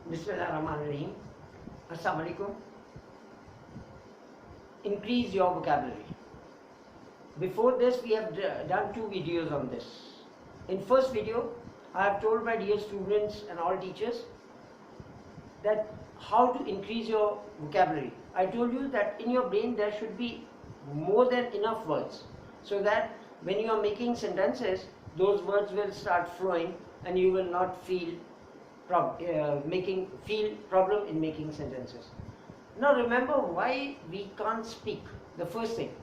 Bismillahirrahmanirrahim. Assalamu alaikum. Increase your vocabulary. Before this, we have done 2 videos on this. In first video, I have told my dear students and all teachers that how to increase your vocabulary. I told you that in your brain there should be more than enough words, so that when you are making sentences, those words will start flowing and you will not feel problem in making sentences. Now remember why we can't speak. The first thing,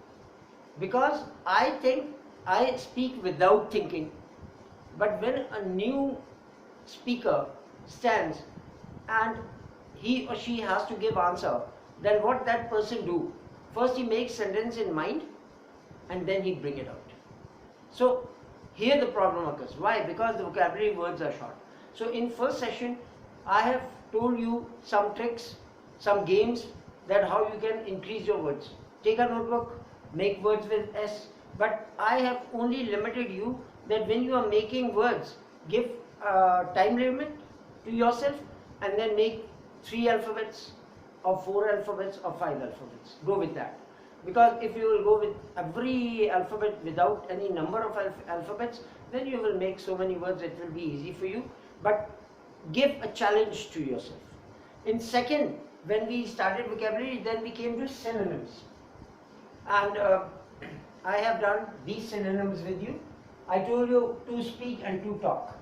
because I think I speak without thinking, but when a new speaker stands and he or she has to give answer, then what that person do? First he makes sentence in mind and then he bring it out. So here the problem occurs. Why? Because the vocabulary words are short. So in first session I have told you some tricks, some games, that how you can increase your words. Take a notebook, make words with S, but I have only limited you that when you are making words, give a time limit to yourself and then make 3 alphabets or 4 alphabets or 5 alphabets. Go with that. Because if you will go with every alphabet without any number of alphabets, then you will make so many words, it will be easy for you. But give a challenge to yourself. In second, when we started vocabulary, then we came to synonyms. And I have done these synonyms with you. I told you to speak and to talk.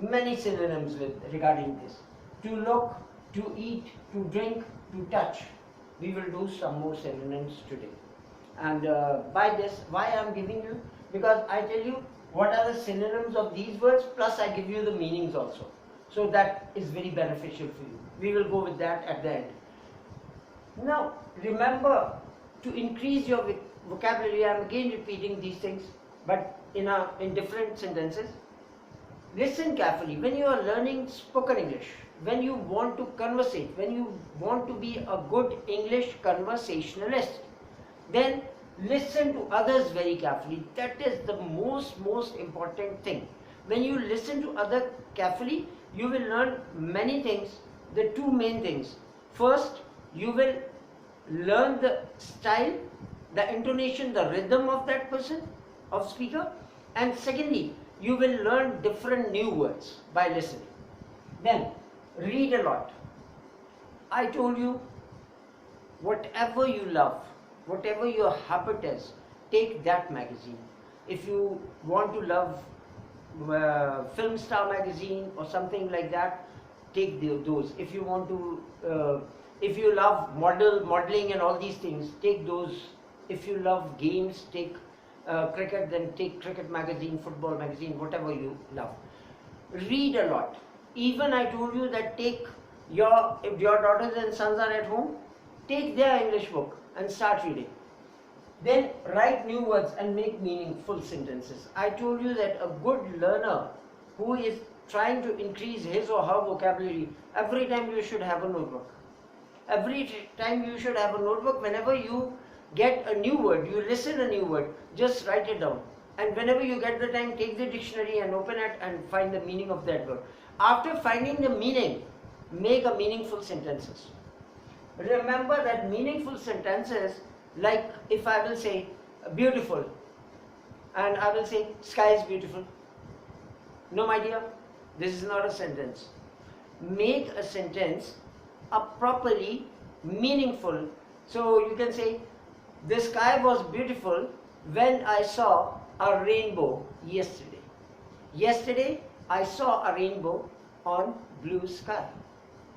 Many synonyms regarding this. To look, to eat, to drink, to touch. We will do some more synonyms today. And by this, why I am giving you? Because I tell you what are the synonyms of these words, plus I give you the meanings also. So that is very beneficial for you. We will go with that at the end. Now, remember to increase your vocabulary. I am again repeating these things, but in different sentences. Listen carefully. When you are learning spoken English, when you want to conversate, when you want to be a good English conversationalist, then listen to others very carefully. That is the most important thing. When you listen to others carefully, you will learn many things. The 2 main things. First, you will learn the style, the intonation, the rhythm of that person, of speaker. And secondly, you will learn different new words by listening. Then, read a lot. I told you, whatever you love, whatever your habit is, take that magazine. If you want to love Film Star magazine or something like that, take those. If you want to, if you love modeling and all these things, take those. If you love games, take cricket, then take cricket magazine, football magazine, whatever you love. Read a lot. Even I told you that if your daughters and sons are at home, take their English book and start reading. Then write new words and make meaningful sentences. I told you that a good learner who is trying to increase his or her vocabulary, every time you should have a notebook. Every time you should have a notebook. Whenever you get a new word, you listen a new word, just write it down. And whenever you get the time, take the dictionary and open it and find the meaning of that word. After finding the meaning, make a meaningful sentences. Remember that meaningful sentences, like if I will say beautiful and I will say sky is beautiful. No, my dear, this is not a sentence. Make a sentence properly meaningful. So you can say the sky was beautiful when I saw a rainbow yesterday. Yesterday I saw a rainbow on blue sky.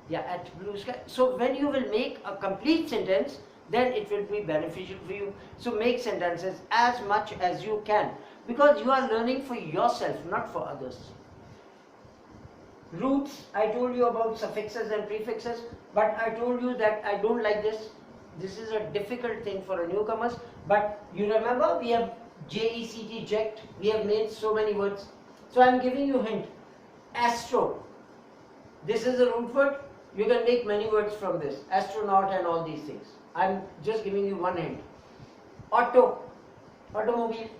Yeah, at blue sky. So when you will make a complete sentence, then it will be beneficial for you. So make sentences as much as you can, because you are learning for yourself, not for others. Roots, I told you about suffixes and prefixes, but I told you that I don't like this. This is a difficult thing for a newcomers, but you remember we have JECT, ject, we have made so many words. So I am giving you a hint. Astro, this is a root word. You can make many words from this. Astronaut and all these things. I am just giving you one hint. Auto, automobile,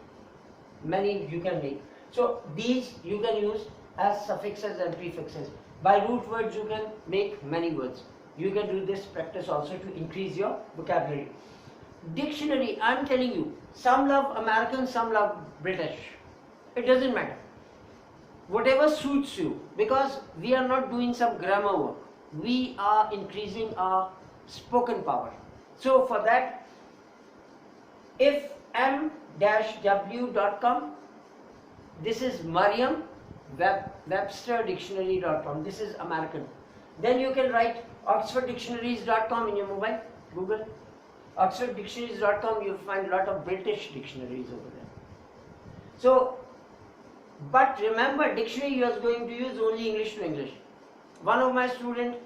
many you can make. So these you can use as suffixes and prefixes. By root words you can make many words. You can do this practice also to increase your vocabulary. Dictionary, I am telling you, some love American, some love British. It doesn't matter. Whatever suits you, because we are not doing some grammar work. We are increasing our spoken power. So for that, if m-w.com, this is Mariam, websterdictionary.com, this is American. Then you can write oxforddictionaries.com in your mobile, Google. oxforddictionaries.com, you'll find a lot of British dictionaries over there. So, but remember, dictionary you are going to use only English to English. One of my students,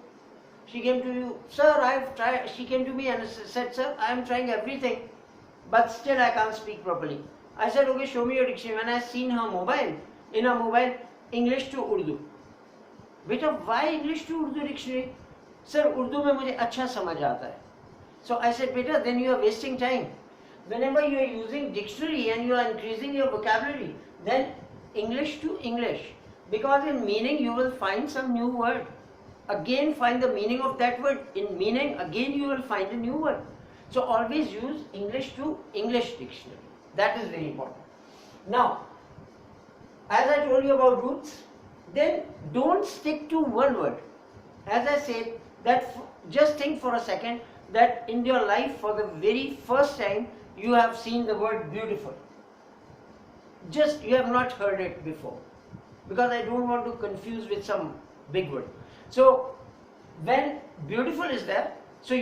she came to you, sir, she came to me and said, sir, I am trying everything, but still I can't speak properly. I said, okay, show me your dictionary. When I seen her mobile, in her mobile, English to Urdu. Beta, why English to Urdu dictionary? Sir, Urdu mein mujhe acha samajh aata hai. So I said, beta, then you are wasting time. Whenever you are using dictionary and you are increasing your vocabulary, then English to English. Because in meaning you will find some new word. Again find the meaning of that word. In meaning, again you will find a new word. So always use English to English dictionary. That is very important. Now, as I told you about roots, then don't stick to one word. As I said, that just think for a second that in your life for the very first time you have seen the word beautiful. Just you have not heard it before, because I don't want to confuse with some big word. So when beautiful is there, so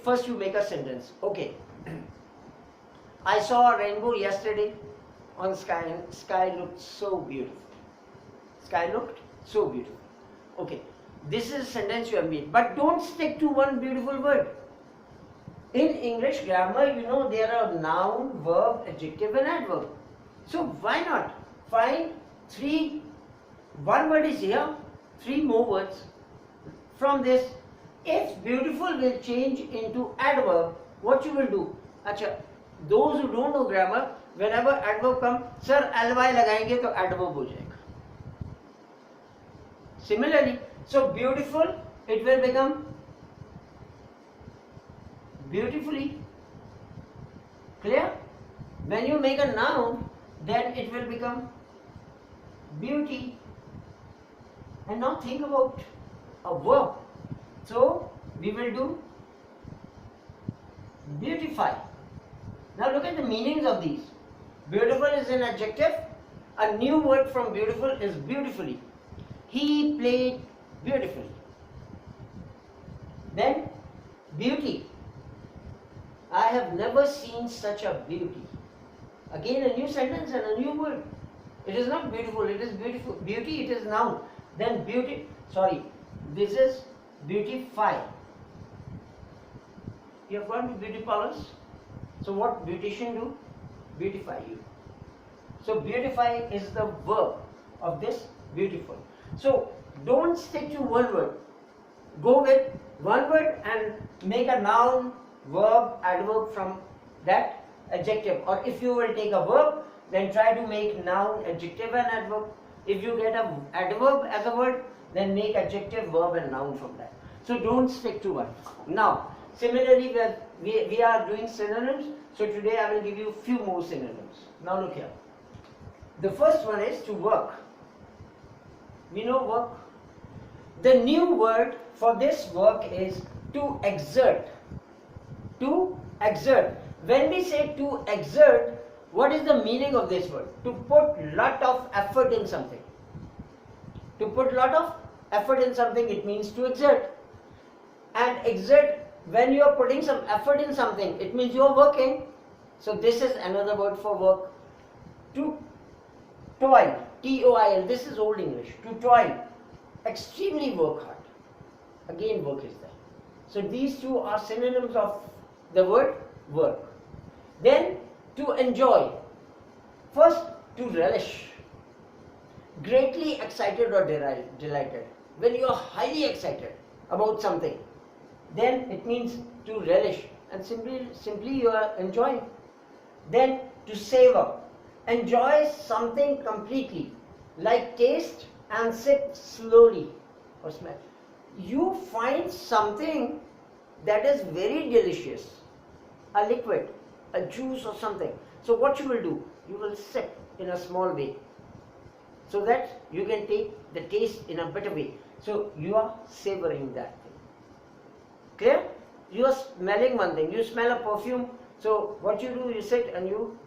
first you make a sentence. Okay, I saw a rainbow yesterday on the sky and sky looked so beautiful. Sky looked so beautiful. Okay, this is a sentence you have made, but don't stick to one beautiful word. In English grammar, you know, there are noun, verb, adjective and adverb. So why not find one word is here, 3 more words. From this, if beautiful will change into adverb, what you will do? Achha, those who don't know grammar, whenever adverb come, sir, ly lagayenge to adverb ho jayega. Similarly, so beautiful, it will become beautifully. Clear? When you make a noun, then it will become beauty. And now think about a verb. So we will do beautify. Now look at the meanings of these. Beautiful is an adjective. A new word from beautiful is beautifully. He played beautifully. Then beauty. I have never seen such a beauty. Again a new sentence and a new word. It is not beautiful, it is beautiful. Beauty, it is noun. Then this is beautify. You have gone to beauty parlors. So what beautician do? Beautify you. So beautify is the verb of this beautiful. So don't stick to one word. Go with one word and make a noun, verb, adverb from that adjective. Or if you will take a verb, then try to make noun, adjective and adverb. If you get an adverb as a word, then make adjective, verb and noun from that. So don't stick to one. Now, similarly, we are doing synonyms. So today I will give you a few more synonyms. Now look here. The first one is to work. We know work. The new word for this work is to exert. To exert. When we say to exert, what is the meaning of this word? To put lot of effort in something. To put lot of effort in something, it means to exert. And exert, when you are putting some effort in something, it means you are working. So this is another word for work. To toil, T-O-I-L, this is Old English. To toil, extremely work hard. Again work is there. So these two are synonyms of the word work. Then to enjoy. First, to relish. Greatly excited or delighted. When you are highly excited about something, then it means to relish, and simply you are enjoying. Then to savor. Enjoy something completely, like taste and sip slowly. or smell. You find something that is very delicious, a liquid, a juice or something. So what you will do? You will sip in a small way, so that you can take the taste in a better way. So you are savoring that thing. Clear? You are smelling one thing. You smell a perfume. So what you do, you sit and you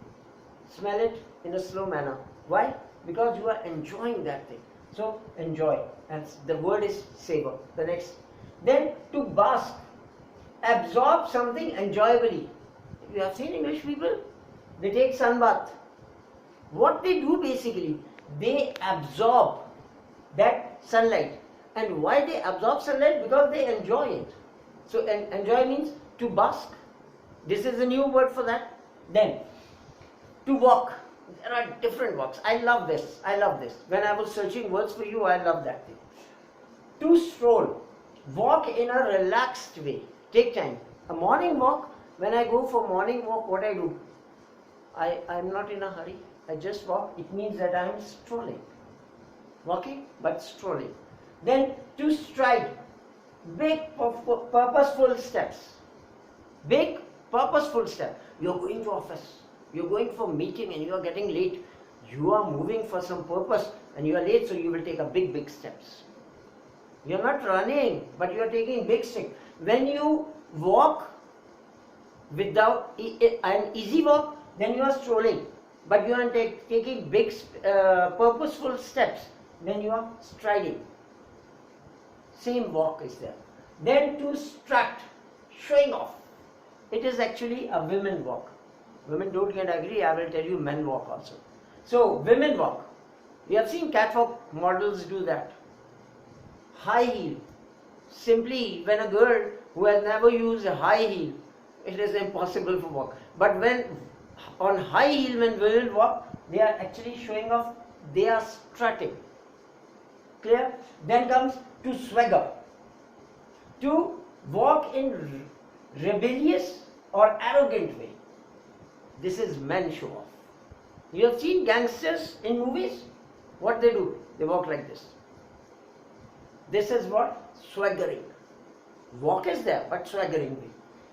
smell it in a slow manner. Why? Because you are enjoying that thing. So enjoy. And the word is savor. The next. Then to bask. Absorb something enjoyably. You have seen English people? They take sunbath. What they do basically, they absorb that sunlight. And why they absorb sunlight? Because they enjoy it. So enjoy means to bask. This is a new word for that. Then to walk. There are different walks. I love this. I love this. When I was searching words for you, I love that thing. To stroll. Walk in a relaxed way. Take time. A morning walk. When I go for morning walk, what I do? I'm not in a hurry. I just walk. It means that I am strolling. Walking but strolling. Then to stride. Big purposeful steps. Big purposeful step. You're going to office. You're going for meeting and you are getting late. You are moving for some purpose and you are late, so you will take a big steps. You're not running, but you are taking big steps. When you walk without an easy walk, then you are strolling. But you are taking big purposeful steps. Then you are striding. Same walk is there. Then to strut, showing off. It is actually a women walk. Women don't get agree, I will tell you men walk also. So women walk. We have seen catwalk models do that. High heel. Simply when a girl who has never used a high heel, it is impossible for walk. But when on high heel, when women walk, they are actually showing off, they are strutting. Clear? Then comes to swagger. To walk in rebellious or arrogant way. This is men show off. You have seen gangsters in movies? What they do? They walk like this. This is what? Swaggering. Walk is there, but swaggering way.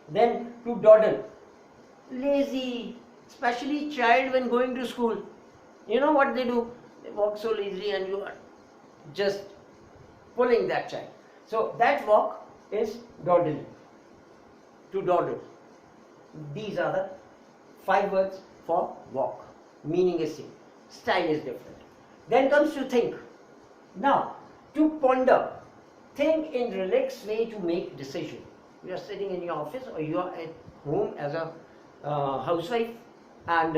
Then to dawdle. Lazy. Especially child when going to school. You know what they do? They walk so lazily and you are just pulling that child. So that walk is dawdling. To dawdle. These are the 5 words for walk. Meaning is same. Style is different. Then comes to think. Now, to ponder. Think in relaxed way to make decision. You are sitting in your office or you are at home as a housewife and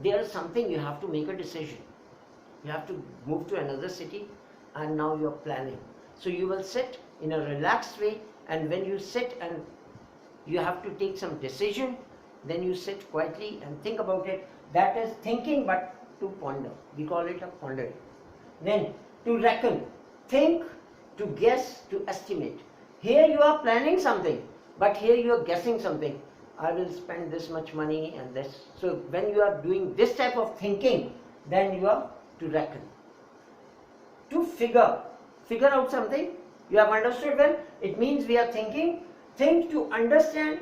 there is something you have to make a decision. You have to move to another city and now you are planning. So you will sit in a relaxed way, and when you sit and you have to take some decision, then you sit quietly and think about it. That is thinking, but to ponder. We call it a pondering. Then to reckon. Think, to guess, to estimate. Here you are planning something, but here you are guessing something. I will spend this much money and this. So when you are doing this type of thinking, then you are to reckon. To figure out something. You have understood well? It means we are thinking. Think to understand,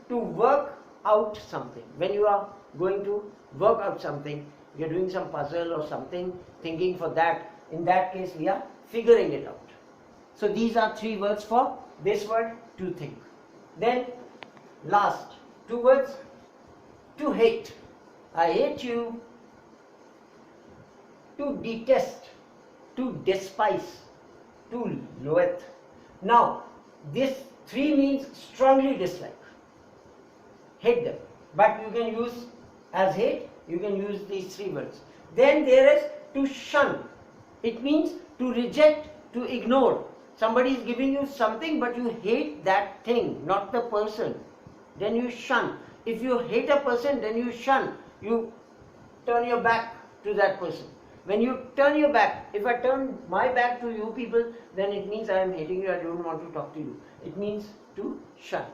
to work out something. When you are going to work out something, you are doing some puzzle or something, thinking for that. In that case, we are figuring it out. So these are 3 words for this word, to think. Then last 2 words, to hate. I hate you. To detest, to despise, to loathe. Now, this 3 means strongly dislike. Hate them. But you can use as hate, you can use these 3 words. Then there is to shun. It means to reject, to ignore. Somebody is giving you something but you hate that thing, not the person. Then you shun. If you hate a person, then you shun. You turn your back to that person. When you turn your back, if I turn my back to you people, then it means I am hating you, I don't want to talk to you. It means to shun.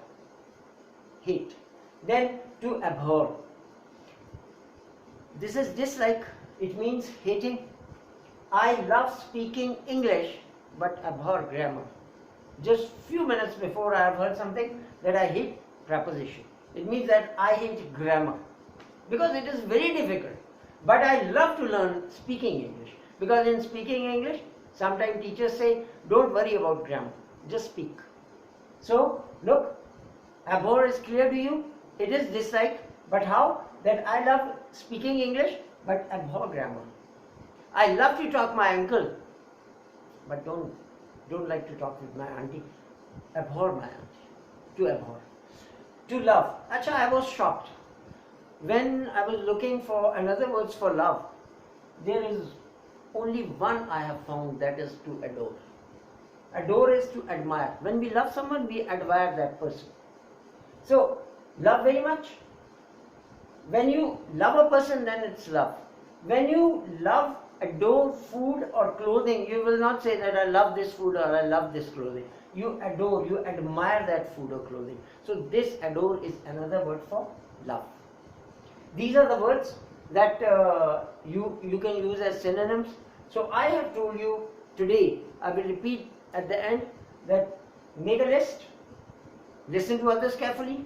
Hate. Then to abhor. This is dislike. It means hating. I love speaking English, but abhor grammar. Just few minutes before I have heard something that I hate preposition. It means that I hate grammar because it is very difficult. But I love to learn speaking English because in speaking English, sometimes teachers say, don't worry about grammar, just speak. So, look, abhor is clear to you. It is dislike, but how? That I love speaking English, but abhor grammar. I love to talk my uncle, but don't like to talk with my auntie. Abhor my auntie. To abhor. To love. Acha, I was shocked. When I was looking for another words for love, there is only one I have found, that is to adore. Adore is to admire. When we love someone, we admire that person. So, love very much. When you love a person, then it's love. When you love, adore food or clothing, you will not say that I love this food or I love this clothing. You adore, you admire that food or clothing. So this adore is another word for love. These are the words that you can use as synonyms. So I have told you today, I will repeat at the end, that make a list, listen to others carefully,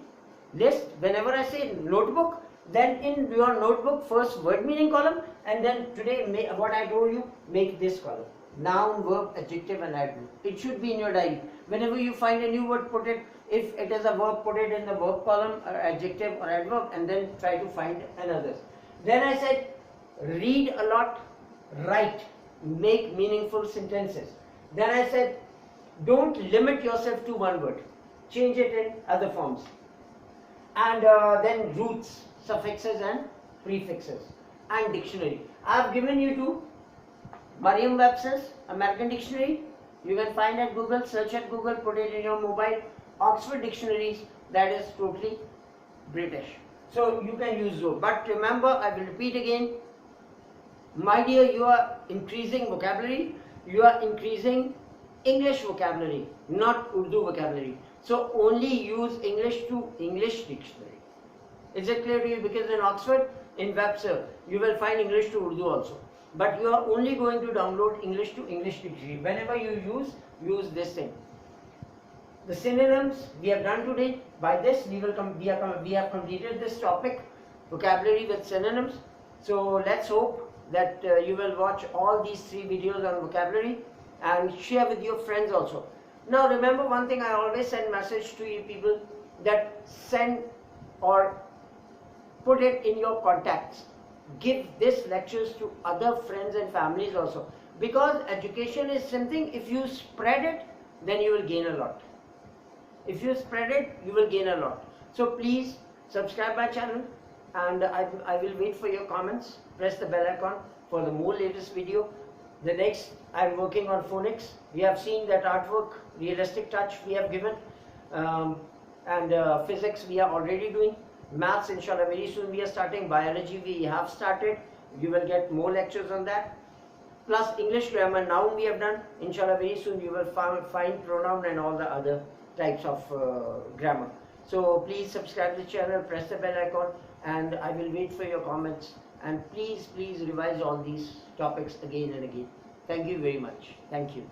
list, whenever I say notebook, then in your notebook first word meaning column, and then today what I told you, make this column. Noun, verb, adjective and adverb. It should be in your diary. Whenever you find a new word, put it, if it is a verb, put it in the verb column or adjective or adverb, and then try to find another. Then I said, read a lot, write, make meaningful sentences. Then I said, don't limit yourself to one word. Change it in other forms. And then roots, suffixes and prefixes, and dictionary. I have given you two. Merriam-Webster's American Dictionary, you can find at Google, search at Google, put it in your mobile. Oxford Dictionaries, that is totally British. So you can use those. But remember, I will repeat again, my dear, you are increasing vocabulary, you are increasing English vocabulary, not Urdu vocabulary. So only use English to English dictionary. Is it clear to you? Because in Oxford, in Webster, you will find English to Urdu also. But you are only going to download English to English dictionary. Whenever you use this thing. The synonyms we have done today. By this we have completed this topic, vocabulary with synonyms. So let's hope that you will watch all these 3 videos on vocabulary and share with your friends also. Now remember one thing, I always send message to you people, that send or put it in your contacts. Give this lectures to other friends and families also, because education is something, if you spread it, then you will gain a lot. If you spread it, you will gain a lot. So please subscribe my channel, and I will wait for your comments. Press the bell icon for the more latest video. The next, I am working on phonics. We have seen that artwork, realistic touch we have given, and physics we are already doing. Maths, inshallah, very soon we are starting. Biology we have started. You will get more lectures on that. Plus English grammar, noun we have done. Inshallah, very soon you will find pronoun and all the other types of grammar. So please subscribe to the channel, press the bell icon, and I will wait for your comments. And please revise all these topics again and again. Thank you very much. Thank you.